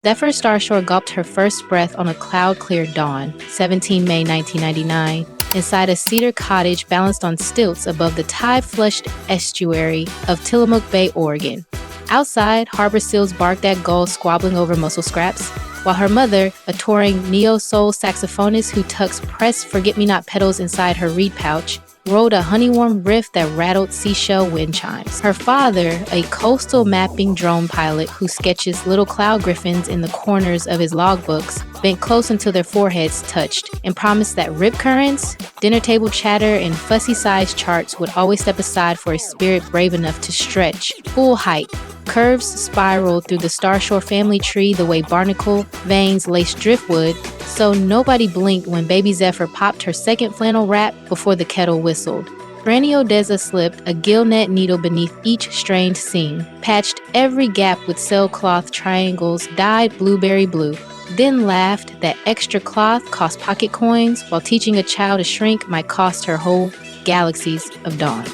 Zephyr Starshore gulped her first breath on a cloud-clear dawn, 17 May 1999, inside a cedar cottage balanced on stilts above the tide-flushed estuary of Tillamook Bay, Oregon. Outside, harbor seals barked at gulls squabbling over mussel scraps, while her mother, a touring neo-soul saxophonist who tucks pressed forget-me-not petals inside her reed pouch, rode a honey-warm riff that rattled seashell wind chimes. Her father, a coastal mapping drone pilot who sketches little cloud griffins in the corners of his logbooks, bent close until their foreheads touched and promised that rip currents, dinner table chatter, and fussy-sized charts would always step aside for a spirit brave enough to stretch, full height. Curves spiraled through the Starshore family tree the way barnacle veins lace driftwood, so nobody blinked when baby Zephyr popped her second flannel wrap before the kettle whistled. Granny Odessa slipped a gill net needle beneath each strained seam, patched every gap with sailcloth triangles dyed blueberry blue, then laughed that extra cloth cost pocket coins while teaching a child to shrink might cost her whole galaxies of dawn.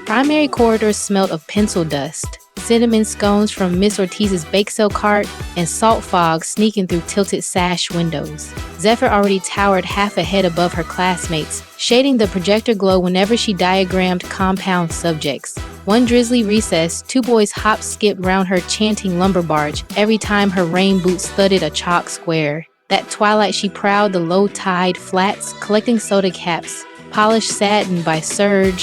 Primary corridors smelled of pencil dust, cinnamon scones from Miss Ortiz's bake sale cart, and salt fog sneaking through tilted sash windows. Zephyr already towered half a head above her classmates, shading the projector glow whenever she diagrammed compound subjects. One drizzly recess, two boys hop-skipped round her chanting lumber barge every time her rain boots thudded a chalk square. That twilight she prowled the low-tide flats, collecting soda caps, polished satin by Serge.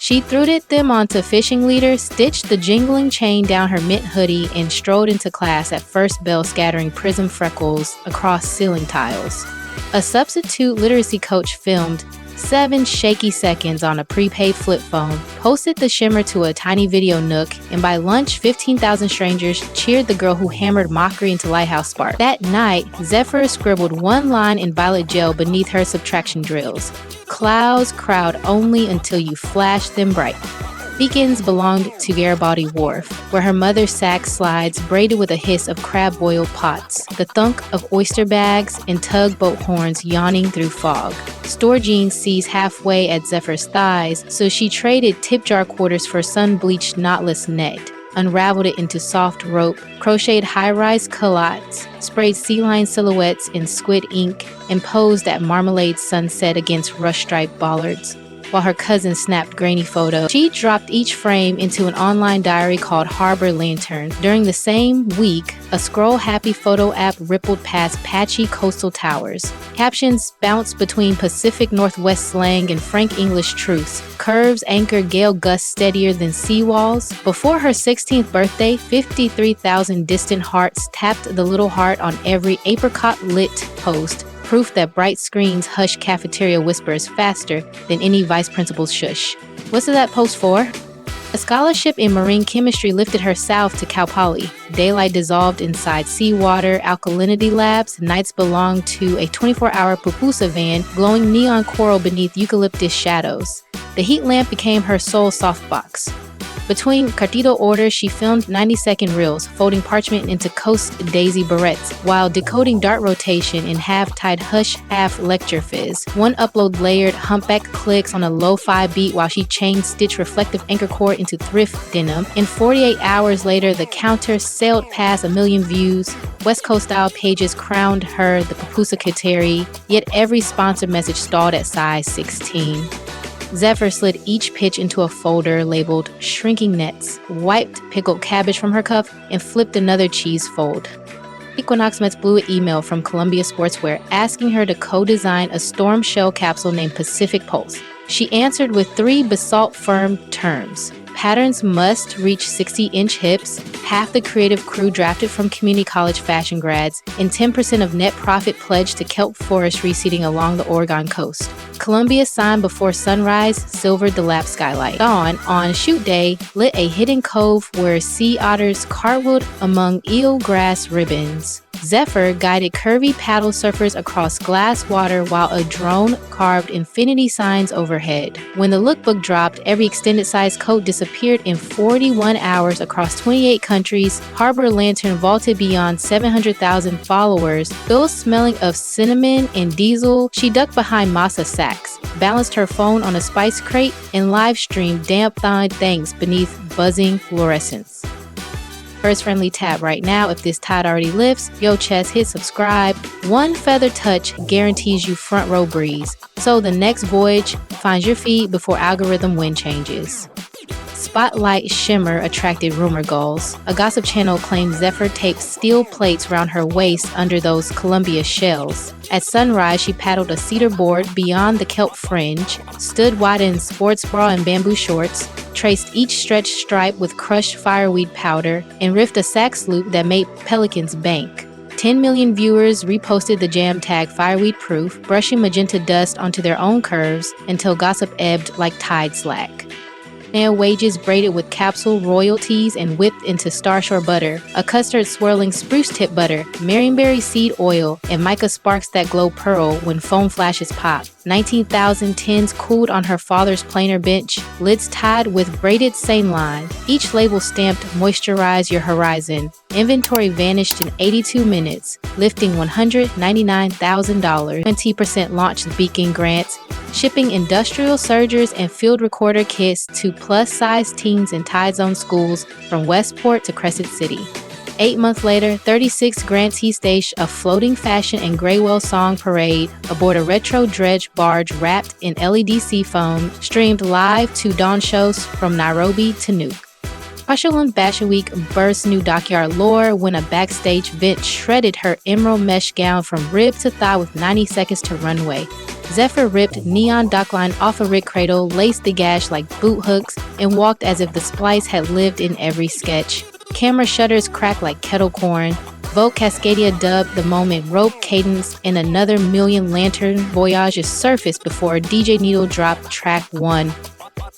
She thruded them onto fishing leader, stitched the jingling chain down her mint hoodie, and strode into class at first bell scattering prism freckles across ceiling tiles. A substitute literacy coach filmed 7 shaky seconds on a prepaid flip phone, posted the shimmer to a tiny video nook, and by lunch 15,000 strangers cheered the girl who hammered mockery into Lighthouse Spark. That night, Zephyr scribbled one line in violet gel beneath her subtraction drills. Clouds crowd only until you flash them bright. Beacons belonged to Garibaldi Wharf, where her mother's sack slides braided with a hiss of crab boil pots, the thunk of oyster bags, and tugboat horns yawning through fog. Store jeans seized halfway at Zephyr's thighs, so she traded tip jar quarters for sun-bleached knotless net, unraveled it into soft rope, crocheted high-rise culottes, sprayed sea lion silhouettes in squid ink, and posed at marmalade sunset against rush-striped bollards. While her cousin snapped grainy photos, she dropped each frame into an online diary called Harbor Lantern. During the same week, a scroll-happy photo app rippled past patchy coastal towers. Captions bounced between Pacific Northwest slang and frank English truths. Curves anchored gale gusts steadier than seawalls. Before her 16th birthday, 53,000 distant hearts tapped the little heart on every apricot-lit post, proof that bright screens hush cafeteria whispers faster than any vice principal's shush. What's that post for? A scholarship in marine chemistry lifted her south to Cal Poly. Daylight dissolved inside seawater alkalinity labs. Nights belonged to a 24-hour pupusa van glowing neon coral beneath eucalyptus shadows. The heat lamp became her soul softbox. Between Cartito orders, she filmed 90-second reels, folding parchment into Coast Daisy barrettes, while decoding dart rotation in half-tide hush, half-lecture fizz. One upload layered humpback clicks on a lo-fi beat while she chain-stitched reflective anchor cord into thrift denim. And 48 hours later, the counter sailed past 1 million views. West Coast-style pages crowned her the Pupusa Kateri, yet every sponsored message stalled at size 16. Zephyr slid each pitch into a folder labeled Shrinking Nets, wiped pickled cabbage from her cup, and flipped another cheese fold. Equinox Mets blew an email from Columbia Sportswear asking her to co-design a storm shell capsule named Pacific Pulse. She answered with 3 basalt-firm terms. Patterns must reach 60-inch hips, half the creative crew drafted from community college fashion grads, and 10% of net profit pledged to kelp forest reseeding along the Oregon coast. Columbia signed before sunrise, silvered the lap skylight. Dawn, on shoot day, lit a hidden cove where sea otters cartwheeled among eelgrass ribbons. Zephyr guided curvy paddle surfers across glass water while a drone carved infinity signs overhead. When the lookbook dropped, every extended-sized coat disappeared in 41 hours across 28 countries. Harbor Lantern vaulted beyond 700,000 followers. Still smelling of cinnamon and diesel, she ducked behind masa sacks, balanced her phone on a spice crate, and live-streamed damp-thawed thanks beneath buzzing fluorescence. First friendly tap right now. If this tide already lifts, yo chest, hit subscribe. One feather touch guarantees you front row breeze. So the next voyage finds your feet before algorithm wind changes. Spotlight shimmer attracted rumor gulls. A gossip channel claims Zephyr taped steel plates around her waist under those Columbia shells. At sunrise, she paddled a cedar board beyond the kelp fringe, stood wide in sports bra and bamboo shorts, traced each stretched stripe with crushed fireweed powder, and riffed a sax loop that made pelicans bank. 10 million viewers reposted the jam tag fireweed proof, brushing magenta dust onto their own curves until gossip ebbed like tide slack. Snail wages braided with capsule royalties and whipped into Starshore butter, a custard swirling spruce tip butter, marionberry seed oil, and mica sparks that glow pearl when foam flashes pop. 19,000 tins cooled on her father's planer bench, lids tied with braided seine line. Each label stamped "Moisturize Your Horizon." Inventory vanished in 82 minutes, lifting $199,000. 20% launched beacon grants, shipping industrial surgers and field recorder kits to plus-size teens in Tide Zone schools from Westport to Crescent City. 8 months later, 36 grantees staged a floating fashion and Graywell song parade aboard a retro dredge barge wrapped in LED seafoam, streamed live to dawn shows from Nairobi to Nuuk. Partial Fashion Week burst new dockyard lore when a backstage vent shredded her emerald mesh gown from rib to thigh with 90 seconds to runway. Zephyr ripped neon dockline off a rig cradle, laced the gash like boot hooks, and walked as if the splice had lived in every sketch. Camera shutters cracked like kettle corn. Vogue Cascadia dubbed the moment rope cadence, and another million lantern voyages surfaced before DJ Needle dropped track 1.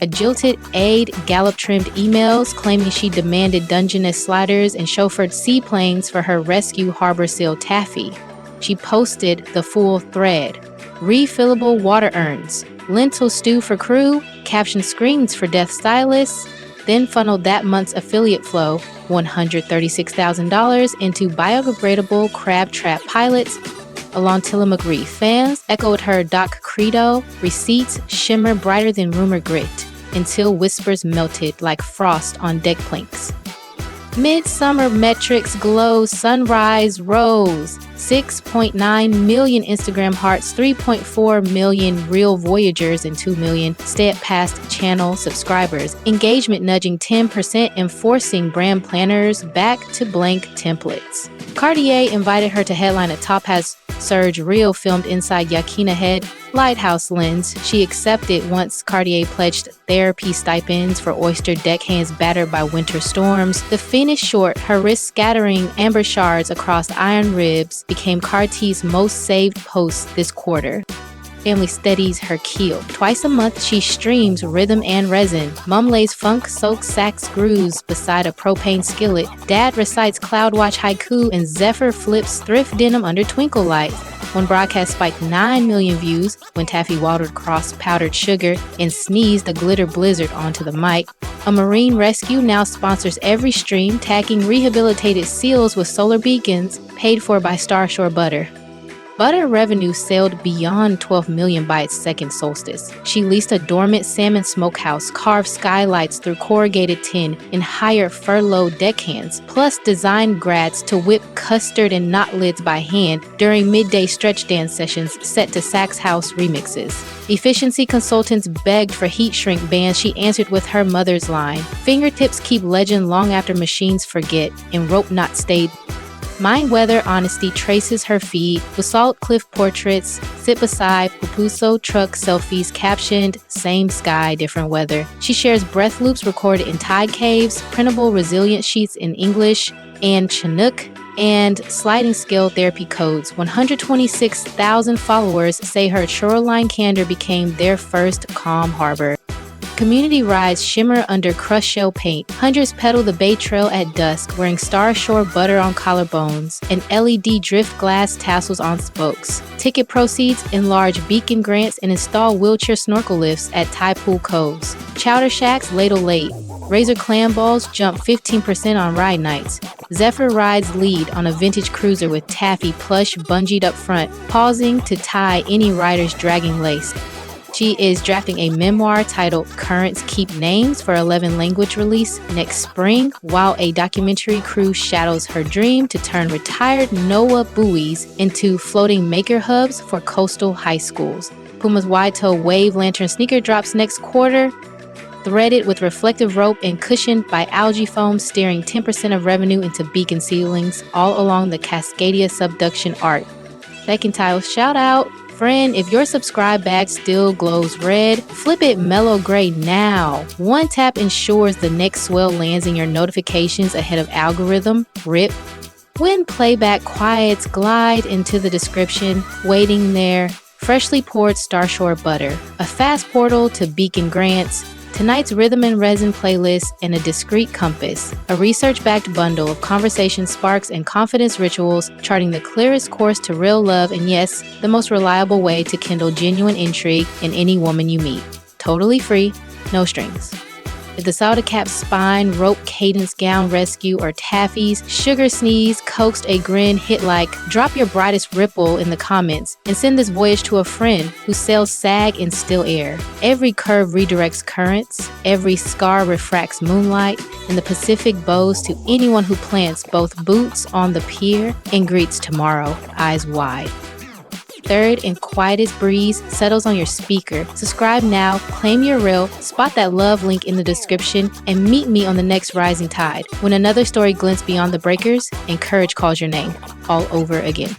A jilted aide gallop-trimmed emails claiming she demanded Dungeness sliders and chauffeured seaplanes for her rescue harbor seal taffy. She posted the full thread. Refillable water urns, lentil stew for crew, caption screens for death stylists, then funneled that month's affiliate flow, $136,000, into biodegradable crab trap pilots along Tillamook Reef. Fans echoed her doc credo, receipts shimmer brighter than rumor grit, until whispers melted like frost on deck planks. Midsummer metrics glow, sunrise rose, 6.9 million Instagram hearts, 3.4 million real voyagers, and 2 million steadfast channel subscribers. Engagement nudging 10% and forcing brand planners back to blank templates. Cartier invited her to headline a Top Hat Surge reel filmed inside Yakina Head Lighthouse lens. She accepted once Cartier pledged therapy stipends for oyster deckhands battered by winter storms. The finish short, her wrist scattering amber shards across iron ribs, became Cartier's most saved post this quarter. Family steadies her keel. Twice a month, she streams rhythm and resin. Mom lays funk-soaked sax grooves beside a propane skillet. Dad recites Cloudwatch haiku, and Zephyr flips thrift denim under twinkle light. One broadcast spiked 9 million views when Taffy watered across powdered sugar and sneezed a glitter blizzard onto the mic. A marine rescue now sponsors every stream, tagging rehabilitated seals with solar beacons paid for by Starshore butter. Butter revenue sailed beyond 12 million by its second solstice. She leased a dormant salmon smokehouse, carved skylights through corrugated tin, and hired furloughed deckhands, plus designed grads to whip custard and knot lids by hand during midday stretch dance sessions set to Sax House remixes. Efficiency consultants begged for heat shrink bans. She answered with her mother's line. Fingertips keep legend long after machines forget, and rope knot stayed. Mind Weather Honesty traces her feed with salt cliff portraits, sit beside Pupuso truck selfies captioned "Same sky, different weather." She shares breath loops recorded in tide caves, printable resilient sheets in English and Chinook, and sliding scale therapy codes. 126,000 followers say her shoreline candor became their first calm harbor. Community rides shimmer under crushed shell paint. Hundreds pedal the Bay Trail at dusk, wearing Starshore butter on collarbones and LED drift glass tassels on spokes. Ticket proceeds enlarge beacon grants and install wheelchair snorkel lifts at Tide Pool Coves. Chowder Shacks ladle late. Razor clam balls jump 15% on ride nights. Zephyr rides lead on a vintage cruiser with taffy plush bungeed up front, pausing to tie any rider's dragging lace. She is drafting a memoir titled Currents Keep Names for 11 language release next spring, while a documentary crew shadows her dream to turn retired NOAA buoys into floating maker hubs for coastal high schools. Puma's wide-toe wave lantern sneaker drops next quarter, threaded with reflective rope and cushioned by algae foam, steering 10% of revenue into beacon ceilings all along the Cascadia subduction arc. Beckentile shout out. Friend, if your subscribe bag still glows red, flip it mellow gray now. One tap ensures the next swell lands in your notifications ahead of algorithm. RIP. When playback quiets, glide into the description, waiting there. Freshly poured Starshore butter, a fast portal to beacon grants, tonight's rhythm and resin playlist, and a discreet compass, a research-backed bundle of conversation sparks and confidence rituals charting the clearest course to real love and, yes, the most reliable way to kindle genuine intrigue in any woman you meet. Totally free, no strings. If the Sauda Cap spine, rope cadence gown rescue, or Taffy's sugar sneeze coaxed a grin hit like, drop your brightest ripple in the comments and send this voyage to a friend who sails sag in still air. Every curve redirects currents, every scar refracts moonlight, and the Pacific bows to anyone who plants both boots on the pier and greets tomorrow, eyes wide. Third and quietest breeze settles on your speaker. Subscribe now, claim your reel, spot that love link in the description, and meet me on the next rising tide when another story glints beyond the breakers and courage calls your name all over again.